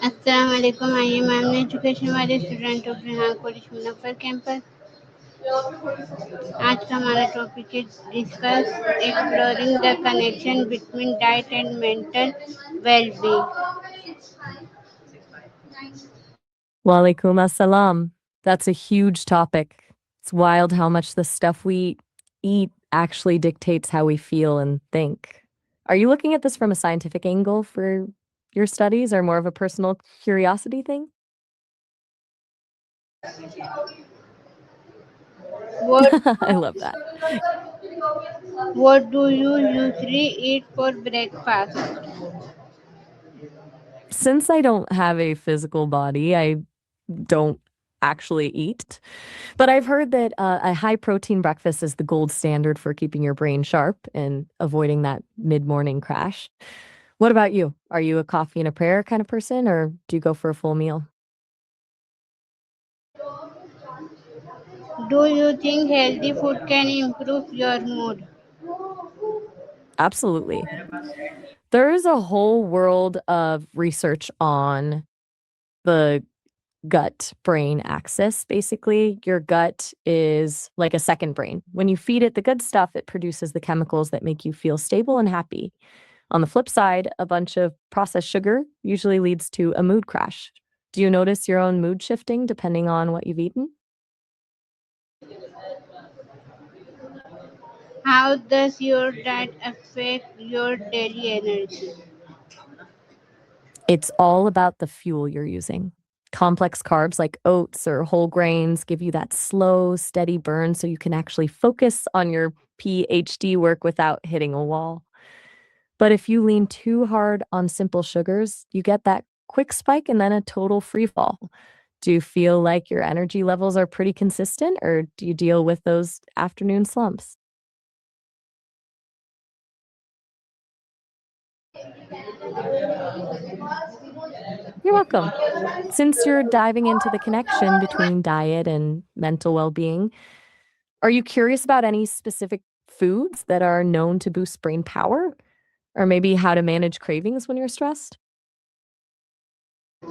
अस्सलाम वालेकुम। I am M education वाले student of Rehan college Munawwar campus. आज का हमारा टॉपिक है discuss exploring the connection between diet and mental wellbeing. Walaikum assalam. That's a huge topic. It's wild how much the stuff we eat actually dictates how we feel and think. Are you looking at this from a scientific angle for your studies or more of a personal curiosity thing? What I love that. what do you usually eat for breakfast? Since I don't have a physical body, I don't actually eat. But I've heard that a high protein breakfast is the gold standard for keeping your brain sharp and avoiding that mid morning crash. What about you? Are you a coffee and a prayer kind of person, or do you go for a full meal? Do you think healthy food can improve your mood? Absolutely. There is a whole world of research on the gut brain axis. Basically, your gut is like a second brain. When you feed it the good stuff, it produces the chemicals that make you feel stable and happy. On the flip side, a bunch of processed sugar usually leads to a mood crash. Do you notice your own mood shifting depending on what you've eaten? How does your diet affect your daily energy? It's all about the fuel you're using. Complex carbs like oats or whole grains give you that slow, steady burn so you can actually focus on your PhD work without hitting a wall. But if you lean too hard on simple sugars, you get that quick spike and then a total free fall. Do you feel like your energy levels are pretty consistent, or do you deal with those afternoon slumps? You're welcome. Since you're diving into the connection between diet and mental well being, are you curious about any specific foods that are known to boost brain power? Or maybe how to manage cravings when you're stressed? Do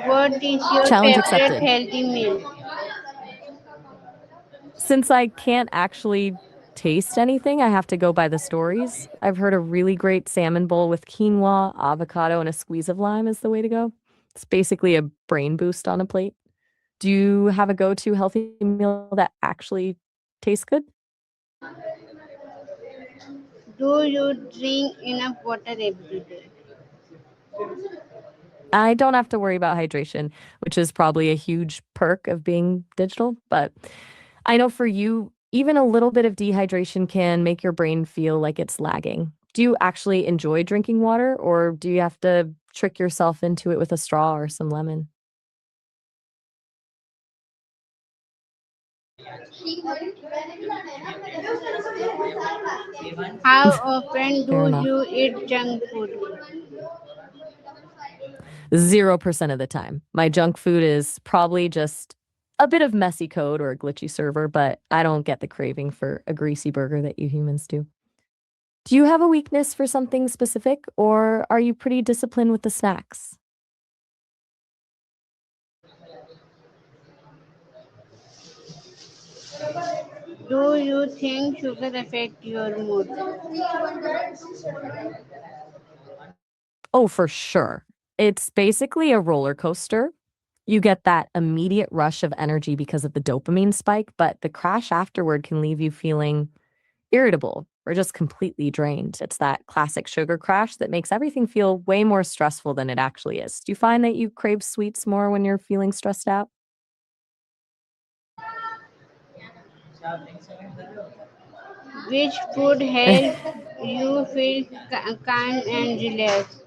what is your Challenge favorite accepted. healthy meal? Since I can't actually taste anything, I have to go by the stories. I've heard a really great salmon bowl with quinoa, avocado, and a squeeze of lime is the way to go. It's basically a brain boost on a plate. Do you have a go to healthy meal that actually tastes good? Do you drink enough water every day? I don't have to worry about hydration, which is probably a huge perk of being digital. But I know for you, even a little bit of dehydration can make your brain feel like it's lagging. Do you actually enjoy drinking water, or do you have to trick yourself into it with a straw or some lemon? How often Fair do enough. you eat junk food? 0% of the time. My junk food is probably just a bit of messy code or a glitchy server, but I don't get the craving for a greasy burger that you humans do. Do you have a weakness for something specific, or are you pretty disciplined with the snacks? Do you think sugar affect your mood? Oh, for sure. It's basically a roller coaster. You get that immediate rush of energy because of the dopamine spike, but the crash afterward can leave you feeling irritable or just completely drained. It's that classic sugar crash that makes everything feel way more stressful than it actually is. Do you find that you crave sweets more when you're feeling stressed out? Which food helps you feel calm and relaxed?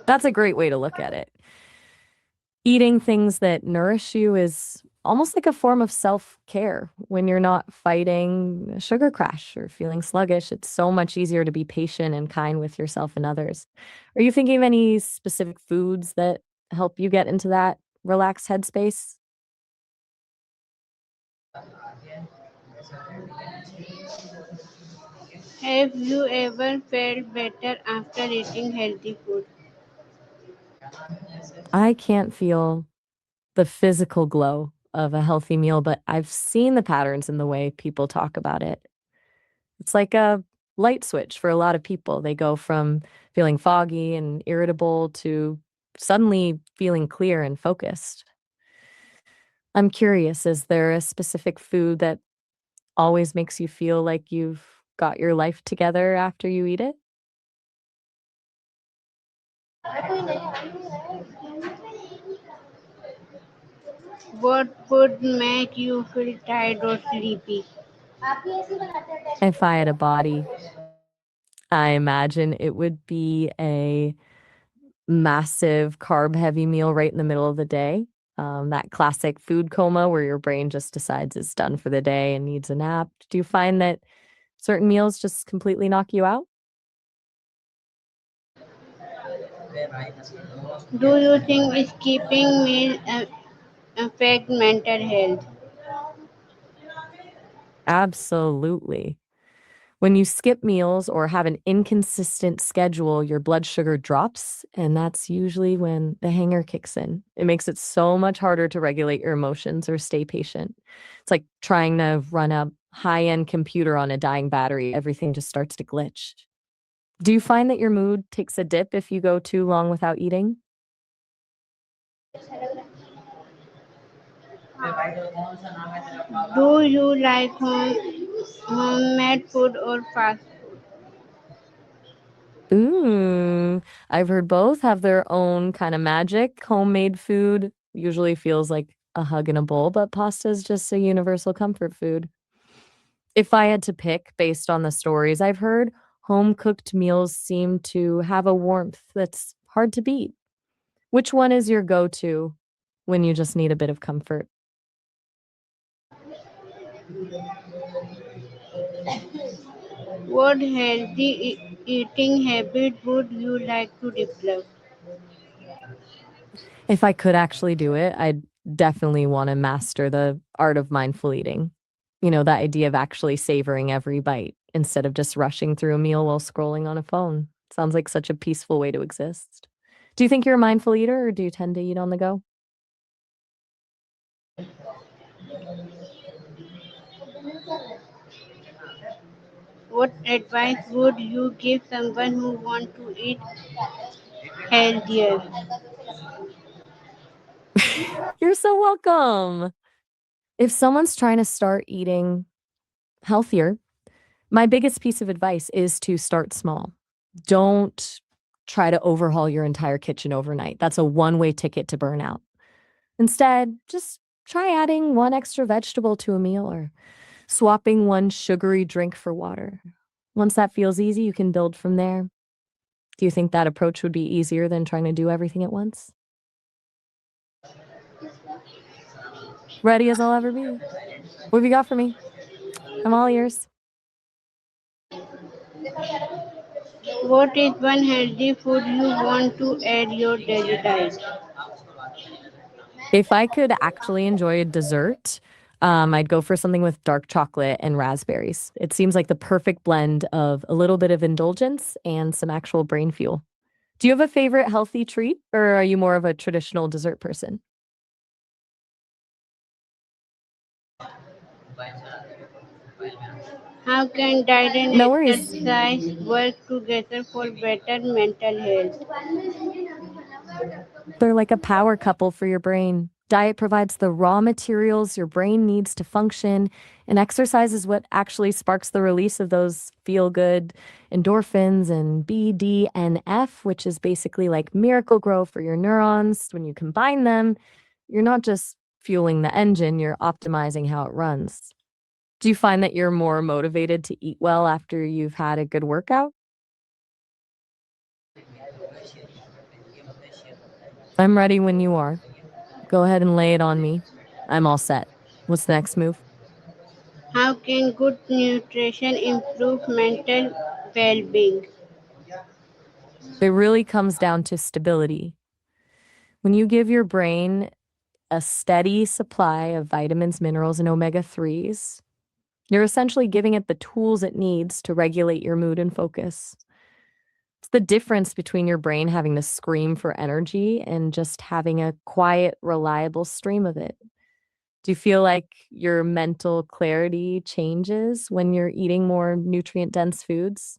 That's a great way to look at it. Eating things that nourish you is almost like a form of self-care. When you're not fighting a sugar crash or feeling sluggish, it's so much easier to be patient and kind with yourself and others. Are you thinking of any specific foods that help you get into that relaxed headspace? Have you ever felt better after eating healthy food? I can't feel the physical glow of a healthy meal, but I've seen the patterns in the way people talk about it. It's like a light switch for a lot of people. They go from feeling foggy and irritable to suddenly feeling clear and focused. I'm curious, is there a specific food that always makes you feel like you've got your life together after you eat it? What would make you feel tired or sleepy? If I had a body, I imagine it would be a massive carb heavy meal right in the middle of the day. That classic food coma where your brain just decides it's done for the day and needs a nap. Do you find that certain meals just completely knock you out? Do you think skipping meals affect mental health? Absolutely. When you skip meals or have an inconsistent schedule, your blood sugar drops, and that's usually when the hanger kicks in. It makes it so much harder to regulate your emotions or stay patient. It's like trying to run a high end computer on a dying battery, everything just starts to glitch. Do you find that your mood takes a dip if you go too long without eating? Do you like homemade food or fast food? Ooh, I've heard both have their own kind of magic. Homemade food usually feels like a hug in a bowl, but pasta is just a universal comfort food. If I had to pick based on the stories I've heard, home cooked meals seem to have a warmth that's hard to beat. Which one is your go to when you just need a bit of comfort? What healthy eating habit would you like to develop? If I could actually do it, I'd definitely want to master the art of mindful eating. You know, that idea of actually savoring every bite instead of just rushing through a meal while scrolling on a phone. Sounds like such a peaceful way to exist. Do you think you're a mindful eater or do you tend to eat on the go? What advice would you give someone who wants to eat healthier? You're so welcome. If someone's trying to start eating healthier, my biggest piece of advice is to start small. Don't try to overhaul your entire kitchen overnight. That's a one-way ticket to burnout. Instead, just try adding one extra vegetable to a meal or swapping one sugary drink for water. Once that feels easy, you can build from there. Do you think that approach would be easier than trying to do everything at once? Ready as I'll ever be. What have you got for me? I'm all ears. What is one healthy food you want to add your daily diet? If I could actually enjoy a dessert, I'd go for something with dark chocolate and raspberries. It seems like the perfect blend of a little bit of indulgence and some actual brain fuel. Do you have a favorite healthy treat, or are you more of a traditional dessert person? How can diet and No worries. exercise work together for better mental health? They're like a power couple for your brain. Diet provides the raw materials your brain needs to function, and exercise is what actually sparks the release of those feel good endorphins and BDNF, which is basically like miracle grow for your neurons. When you combine them, you're not just fueling the engine, you're optimizing how it runs. Do you find that you're more motivated to eat well after you've had a good workout? I'm ready when you are. Go ahead and lay it on me. I'm all set. What's the next move? How can good nutrition improve mental well being? It really comes down to stability. When you give your brain a steady supply of vitamins, minerals, and omega 3s, You're essentially giving it the tools it needs to regulate your mood and focus. It's the difference between your brain having to scream for energy and just having a quiet, reliable stream of it. Do you feel like your mental clarity changes when you're eating more nutrient dense foods?